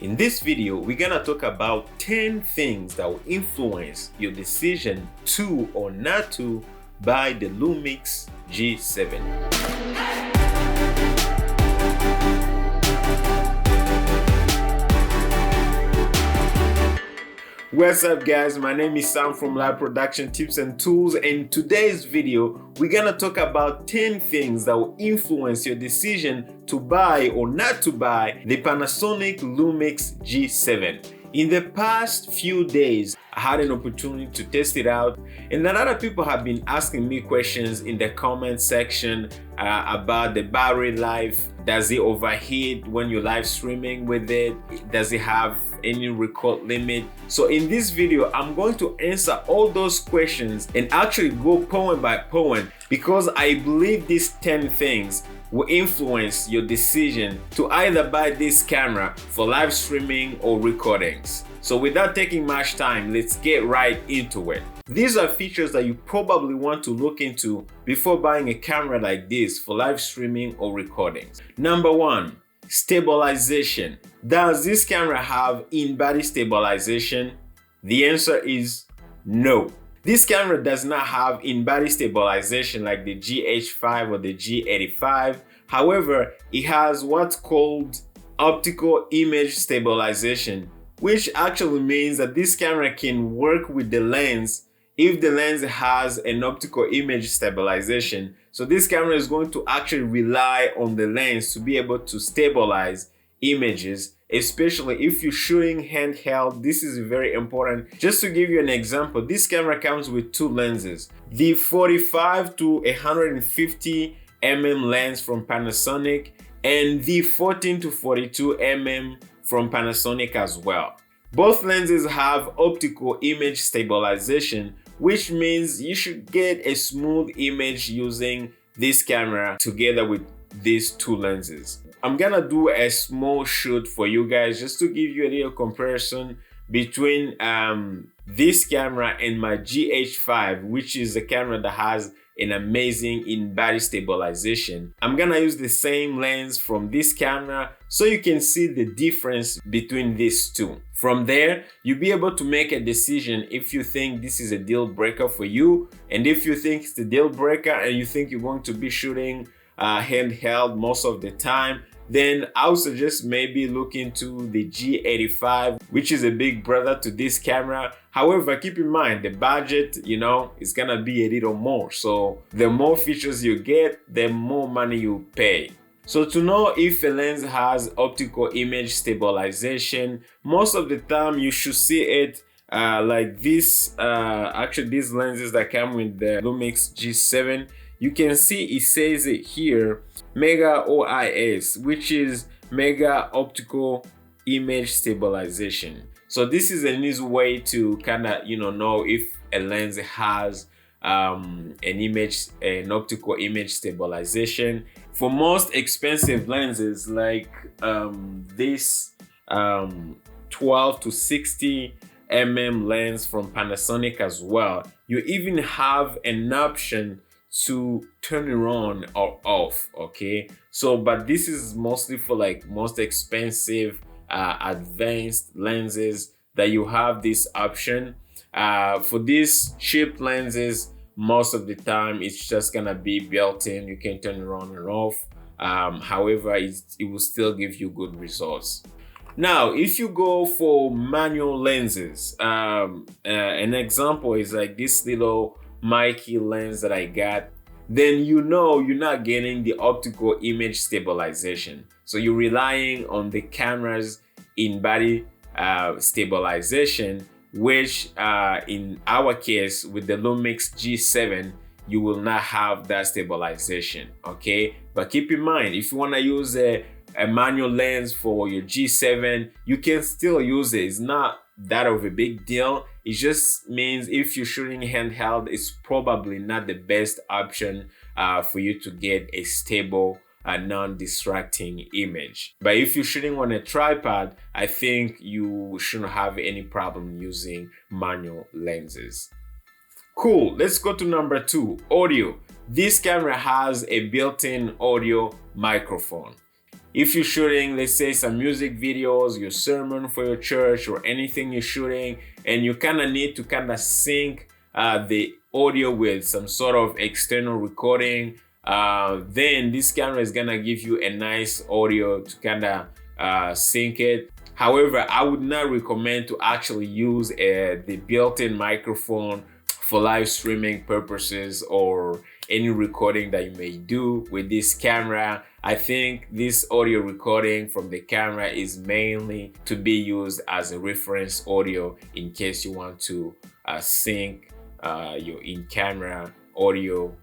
In this video, we're gonna talk about 10 things that will influence your decision to or not to buy the Lumix G7. What's up guys, my name is Sam from Live Production Tips and Tools, and in today's video we're gonna talk about 10 things that will influence your decision to buy or not to buy the Panasonic Lumix G7. In the past few days, I had an opportunity to test it out, and a lot of people have been asking me questions in the comment section about the battery life. Does it overheat when you're live streaming with it? Does it have any record limit? So in this video, I'm going to answer all those questions and actually go point by point, because I believe these 10 things will influence your decision to either buy this camera for live streaming or recordings. So without taking much time, let's get right into it. These are features that you probably want to look into before buying a camera like this for live streaming or recordings. Number 1, stabilization. Does this camera have in-body stabilization? The answer is no. This camera does not have in-body stabilization like the GH5 or the G85. However, it has what's called optical image stabilization, which actually means that this camera can work with the lens if the lens has an optical image stabilization. So this camera is going to actually rely on the lens to be able to stabilize images, especially if you're shooting handheld. This is very important. Just to give you an example, this camera comes with two lenses, the 45 to 150 mm lens from Panasonic and the 14 to 42 mm from Panasonic as well. Both lenses have optical image stabilization, which means you should get a smooth image using this camera together with these two lenses. I'm gonna do a small shoot for you guys just to give you a little comparison between this camera and my GH5, which is a camera that has an amazing in-body stabilization. I'm gonna use the same lens from this camera so you can see the difference between these two. From there, you'll be able to make a decision if you think this is a deal breaker for you, and if you think it's a deal breaker and you think you're going to be shooting handheld most of the time, then I would suggest maybe look into the G85, which is a big brother to this camera. However, keep in mind the budget, is gonna be a little more. So the more features you get, the more money you pay. So to know if a lens has optical image stabilization, most of the time you should see it like this. Actually, these lenses that come with the Lumix G7, you can see it says it here, Mega OIS, which is Mega Optical Image Stabilization. So this is an easy way to kind of know if a lens has an optical image stabilization. For most expensive lenses like this 12 to 60 mm lens from Panasonic as well, you even have an option to turn it on or off. Okay, so but this is mostly for like most expensive advanced lenses that you have this option. For these cheap lenses, most of the time it's just gonna be built in. You can turn it on and off. However, it will still give you good results. Now, if you go for manual lenses, an example is like this little Mikey lens that I got, then you're not getting the optical image stabilization. So you're relying on the camera's in-body stabilization, which in our case with the Lumix G7, you will not have that stabilization. Okay, but keep in mind, if you want to use a manual lens for your G7, you can still use it. It's not that of a big deal. It just means if you're shooting handheld, it's probably not the best option for you to get a stable non-distracting image. But if you're shooting on a tripod, I think you shouldn't have any problem using manual lenses. Cool, let's go to number 2, audio. This camera has a built-in audio microphone. If you're shooting, let's say, some music videos, your sermon for your church, or anything you're shooting, and you kind of need to kind of sync the audio with some sort of external recording, then this camera is gonna give you a nice audio to kind of sync it. However, I would not recommend to actually use the built-in microphone for live streaming purposes or any recording that you may do with this camera. I think this audio recording from the camera is mainly to be used as a reference audio in case you want to sync your in-camera audio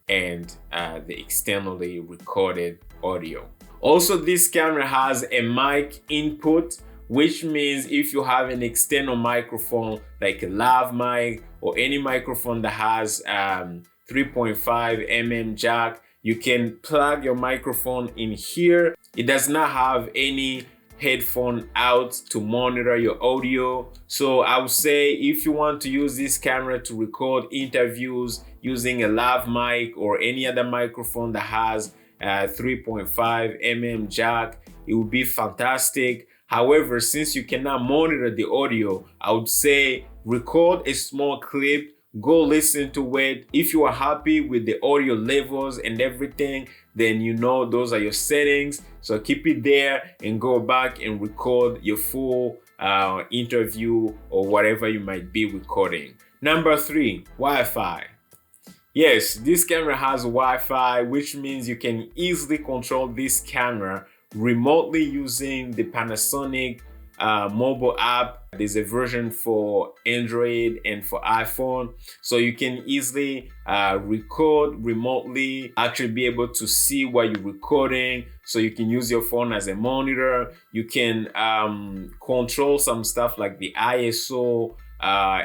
and the externally recorded audio. Also, this camera has a mic input, which means if you have an external microphone like a lav mic or any microphone that has 3.5 jack, you can plug your microphone in here. It does not have any headphone out to monitor your audio. So I would say if you want to use this camera to record interviews using a lav mic or any other microphone that has 3.5 jack, it would be fantastic. However, since you cannot monitor the audio, I would say record a small clip, go listen to it. If you are happy with the audio levels and everything, then you know those are your settings. So keep it there and go back and record your full interview or whatever you might be recording. Number 3, Wi-Fi. Yes, this camera has Wi-Fi, which means you can easily control this camera remotely using the Panasonic mobile app. There's a version for Android and for iPhone, so you can easily record remotely, actually be able to see what you're recording, so you can use your phone as a monitor. You can control some stuff like the ISO,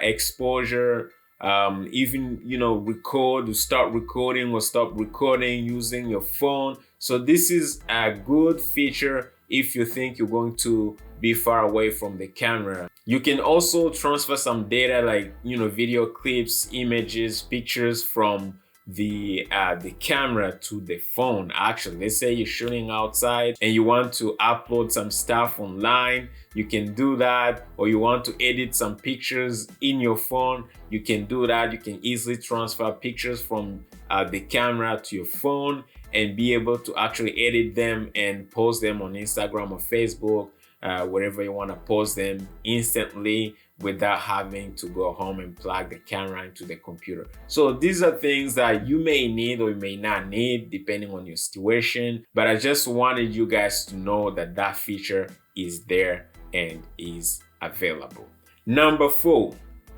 exposure, even record, start recording or stop recording using your phone. So this is a good feature if you think you're going to be far away from the camera. You can also transfer some data like video clips, images, pictures from the camera to the phone. Actually, let's say you're shooting outside and you want to upload some stuff online, you can do that. Or you want to edit some pictures in your phone, you can do that. You can easily transfer pictures from the camera to your phone and be able to actually edit them and post them on Instagram or Facebook, wherever you want to post them instantly without having to go home and plug the camera into the computer. So these are things that you may need or you may not need depending on your situation, but I just wanted you guys to know that that feature is there and is available. Number 4,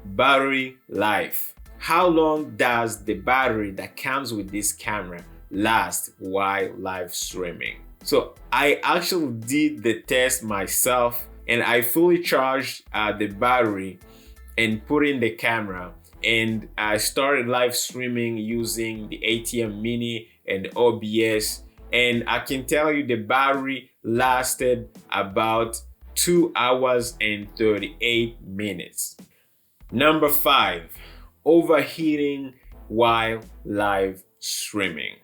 battery life. How long does the battery that comes with this camera last while live streaming? So I actually did the test myself, and I fully charged the battery and put in the camera, and I started live streaming using the ATM Mini and OBS, and I can tell you the battery lasted about 2 hours and 38 minutes. Number 5, overheating while live streaming.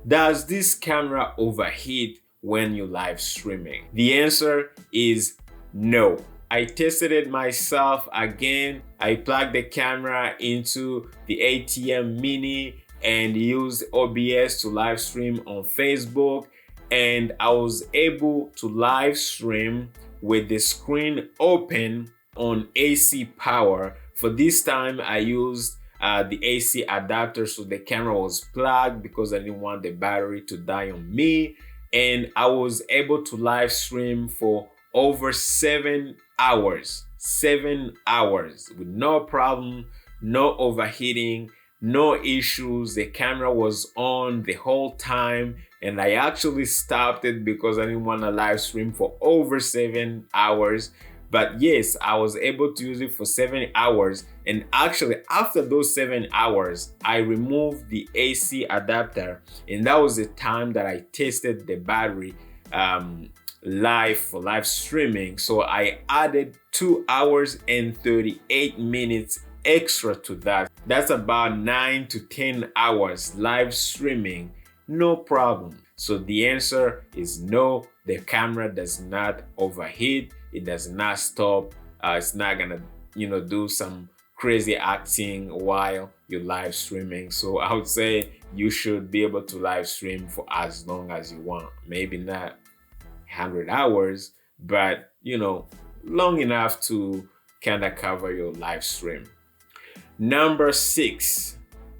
Does this camera overheat when you live streaming? The answer is no. I tested it myself again. I plugged the camera into the ATM Mini and used OBS to live stream on Facebook, and I was able to live stream with the screen open on AC power. For this time, I used the AC adapter, so the camera was plugged because I didn't want the battery to die on me, and I was able to live stream for over 7 hours. 7 hours with no problem, no overheating, no issues. The camera was on the whole time, and I actually stopped it because I didn't want to live stream for over 7 hours. But yes, I was able to use it for 7 hours, and actually after those 7 hours I removed the AC adapter, and that was the time that I tested the battery live for live streaming. So I added 2 hours and 38 minutes extra to that. That's about 9 to 10 hours live streaming no problem. So the answer is no, the camera does not overheat, it does not stop, it's not gonna, do some crazy acting while you're live streaming. So I would say you should be able to live stream for as long as you want. Maybe not 100 hours, but long enough to kind of cover your live stream. Number 6,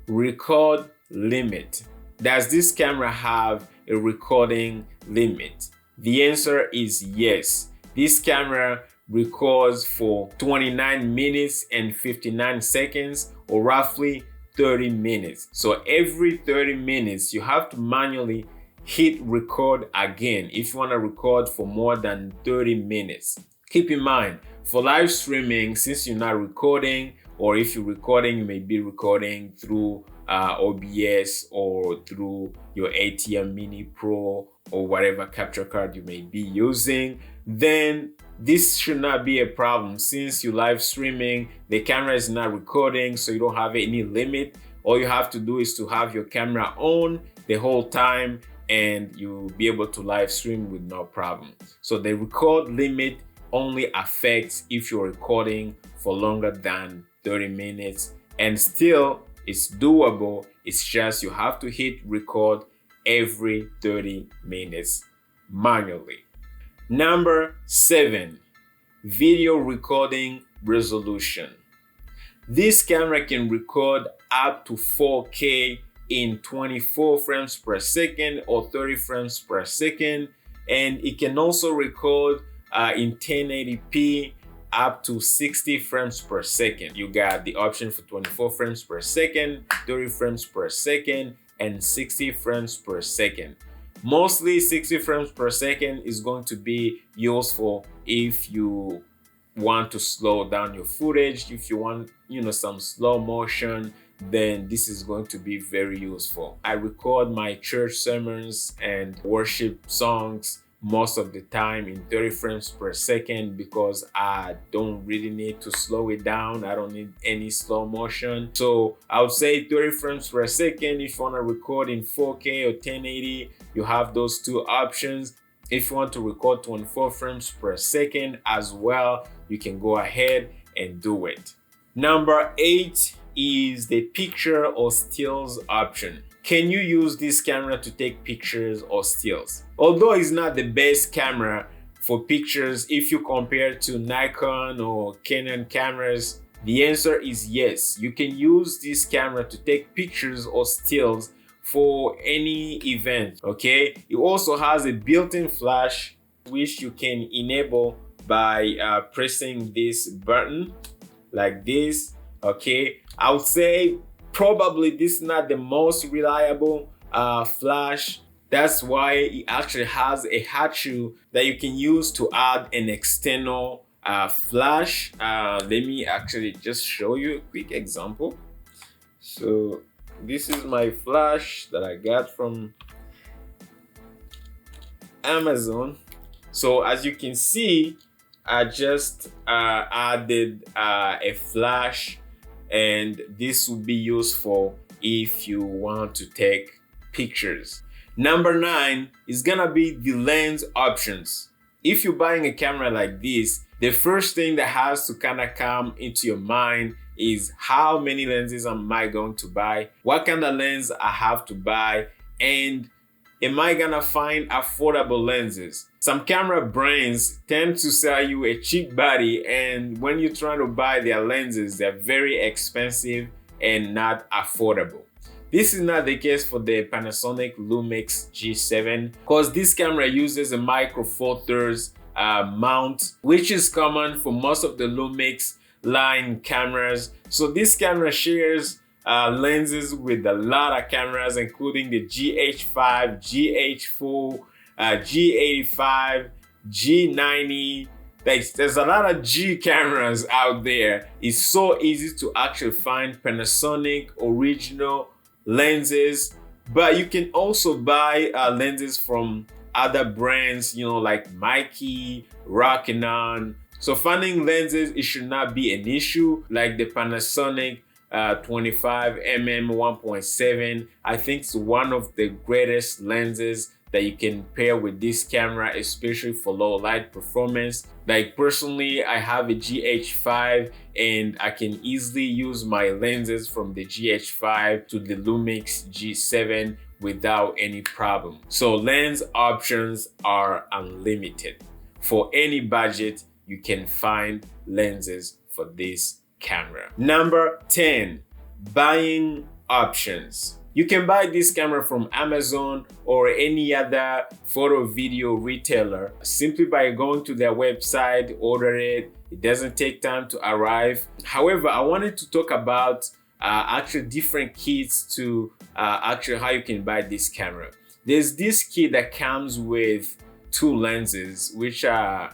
record limit. Does this camera have a recording limit? The answer is yes. This camera records for 29 minutes and 59 seconds, or roughly 30 minutes. So every 30 minutes, you have to manually hit record again if you want to record for more than 30 minutes. Keep in mind, for live streaming, since you're not recording, or if you're recording, you may be recording through OBS or through your ATEM Mini Pro or whatever capture card you may be using, then this should not be a problem. Since you're live streaming, the camera is not recording, so you don't have any limit. All you have to do is to have your camera on the whole time and you'll be able to live stream with no problem. So the record limit only affects if you're recording for longer than 30 minutes, and still it's doable. It's just you have to hit record every 30 minutes manually. Number 7, video recording resolution. This camera can record up to 4K in 24 frames per second or 30 frames per second, and it can also record in 1080p up to 60 frames per second. You got the option for 24 frames per second, 30 frames per second, and 60 frames per second. Mostly 60 frames per second is going to be useful if you want to slow down your footage. If you want, some slow motion, then this is going to be very useful. I record my church sermons and worship songs most of the time in 30 frames per second because I don't really need to slow it down. I don't need any slow motion. So I would say 30 frames per second. If you want to record in 4K or 1080, you have those two options. If you want to record 24 frames per second as well, you can go ahead and do it. Number 8 is the picture or stills option. Can you use this camera to take pictures or stills? Although it's not the best camera for pictures if you compare to Nikon or Canon cameras, the answer is yes. You can use this camera to take pictures or stills for any event, okay? It also has a built-in flash which you can enable by pressing this button like this, okay? I would say probably this is not the most reliable flash. That's why it actually has a hatch that you can use to add an external flash. Let me actually just show you a quick example. So this is my flash that I got from Amazon. So as you can see, I just added a flash, and this will be useful if you want to take pictures. Number 9 is gonna be the lens options. If you're buying a camera like this, the first thing that has to kind of come into your mind is how many lenses am I going to buy? What kind of lens I have to buy? And am I gonna find affordable lenses? Some camera brands tend to sell you a cheap body, and when you're trying to buy their lenses, they're very expensive and not affordable. This is not the case for the Panasonic Lumix G7 because this camera uses a micro four thirds mount, which is common for most of the Lumix line cameras. So this camera shares lenses with a lot of cameras, including the GH5, GH4, G85, G90. There's a lot of G cameras out there. It's so easy to actually find Panasonic original lenses, but you can also buy lenses from other brands, like Mikey, Rokinon. So finding lenses, it should not be an issue like the Panasonic 25mm 1.7. I think it's one of the greatest lenses that you can pair with this camera, especially for low light performance. Like personally, I have a GH5 and I can easily use my lenses from the GH5 to the Lumix G7 without any problem. So lens options are unlimited. For any budget, you can find lenses for this camera. Number 10, buying options. You can buy this camera from Amazon or any other photo video retailer simply by going to their website, order it. It doesn't take time to arrive. However, I wanted to talk about actually different kits to actually how you can buy this camera. There's this kit that comes with 2 lenses, which I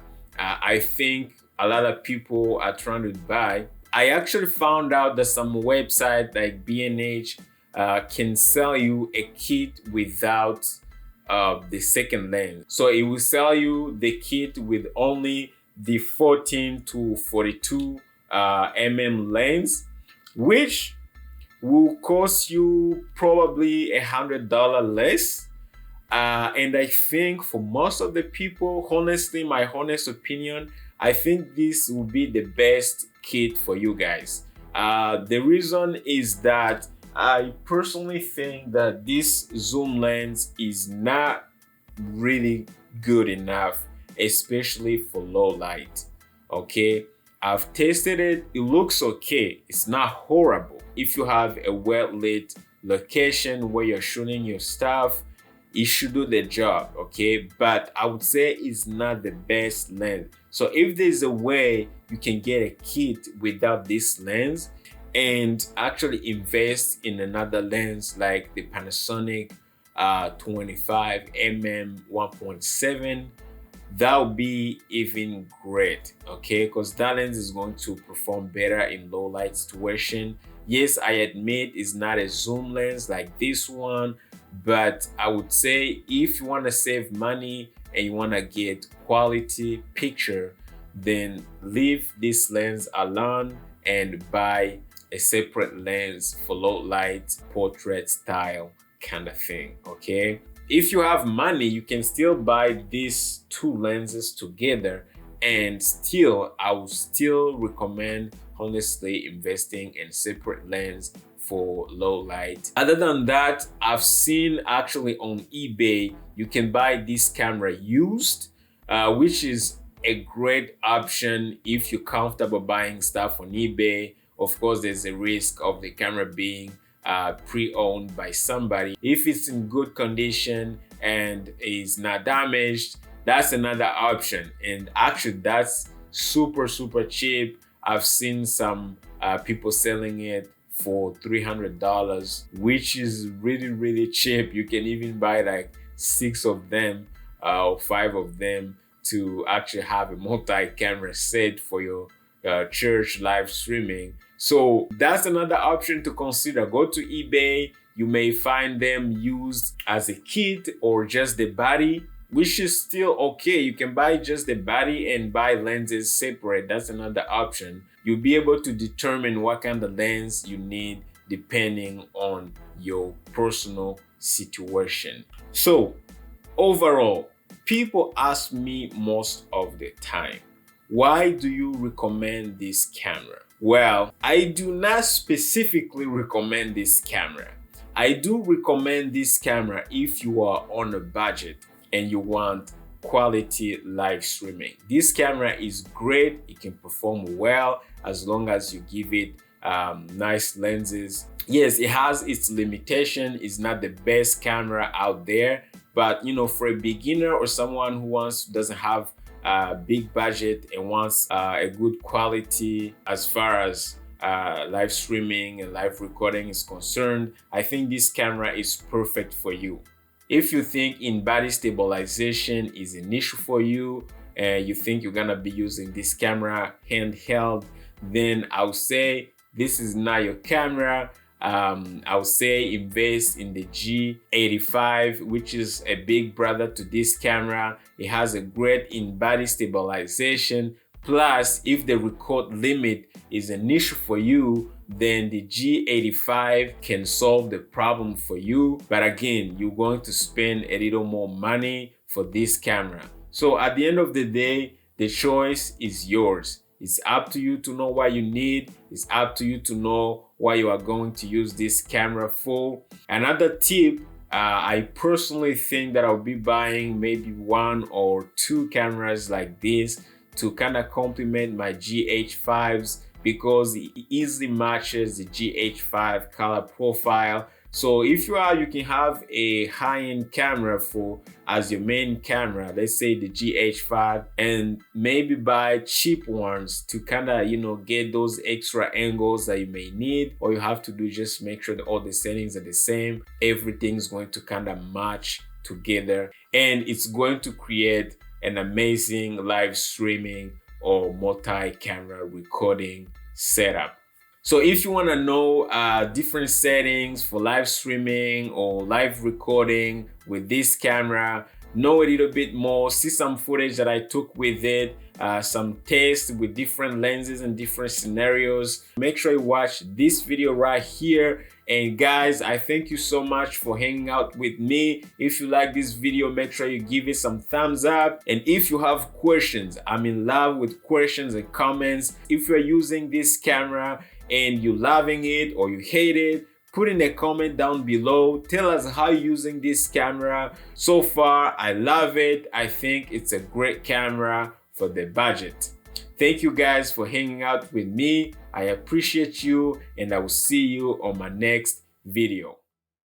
think a lot of people are trying to buy. I actually found out that some website like B&H can sell you a kit without the second lens. So it will sell you the kit with only the 14 to 42 mm lens, which will cost you probably $100 less. And I think for most of the people, honestly, my honest opinion, I think this will be the best kit for you guys. The reason is that I personally think that this zoom lens is not really good enough, especially for low light. Okay, I've tested it. It looks okay. It's not horrible. If you have a well lit location where you're shooting your stuff, it should do the job, okay? But I would say it's not the best lens. So if there's a way you can get a kit without this lens and actually invest in another lens like the Panasonic 25mm 1.7, that would be even great, okay? Because that lens is going to perform better in low light situation. Yes, I admit it's not a zoom lens like this one, but I would say if you want to save money and you want to get quality picture, then leave this lens alone and buy a separate lens for low light portrait style kind of thing, okay? If you have money, you can still buy these 2 lenses together, and still I would still recommend honestly investing in separate lens for low light. Other than that, I've seen actually on eBay you can buy this camera used, which is a great option if you're comfortable buying stuff on eBay. Of course, there's a risk of the camera being pre-owned by somebody. If it's in good condition and is not damaged, that's another option, and actually that's super cheap. I've seen some people selling it for $300, which is really cheap. You can even buy like 6 of them or 5 of them to actually have a multi-camera set for your church live streaming. So that's another option to consider. Go to eBay. You may find them used as a kit or just the body, which is still okay. You can buy just the body and buy lenses separate. That's another option. You'll be able to determine what kind of lens you need depending on your personal situation. So overall, people ask me most of the time, why do you recommend this camera? Well, I do not specifically recommend this camera. I do recommend this camera if you are on a budget and you want quality live streaming. This camera is great. It can perform well as long as you give it nice lenses. Yes, it has its limitation. It's not the best camera out there, but you know, for a beginner or someone who doesn't have a big budget and wants a good quality as far as live streaming and live recording is concerned, I think this camera is perfect for you. If you think in-body stabilization is an issue for you and you think you're gonna be using this camera handheld, then I would say this is not your camera. I would say invest in the G85, which is a big brother to this camera. It has a great in-body stabilization, Plus, if the record limit is an issue for you, then the G85 can solve the problem for you. But again, you're going to spend a little more money for this camera. So at the end of the day, the choice is yours. It's up to you to know what you need. It's up to you to know what you are going to use this camera for. Another tip, I personally think that I'll be buying maybe 1 or 2 cameras like this to kind of complement my GH5s, because it easily matches the GH5 color profile. So if you can have a high-end camera as your main camera, let's say the GH5, and maybe buy cheap ones to kind of, get those extra angles that you may need. All you have to do is just make sure that all the settings are the same. Everything's going to kind of match together, and it's going to create an amazing live streaming or multi-camera recording setup. So if you want to know different settings for live streaming or live recording with this camera, know a little bit more, see some footage that I took with it, some tests with different lenses and different scenarios, make sure you watch this video right here. And guys, I thank you so much for hanging out with me. If you like this video, make sure you give it some thumbs up. And if you have questions, I'm in love with questions and comments. If you're using this camera and you're loving it or you hate it, put in a comment down below. Tell us how you're using this camera. So far, I love it. I think it's a great camera for the budget. Thank you guys for hanging out with me. I appreciate you, and I will see you on my next video.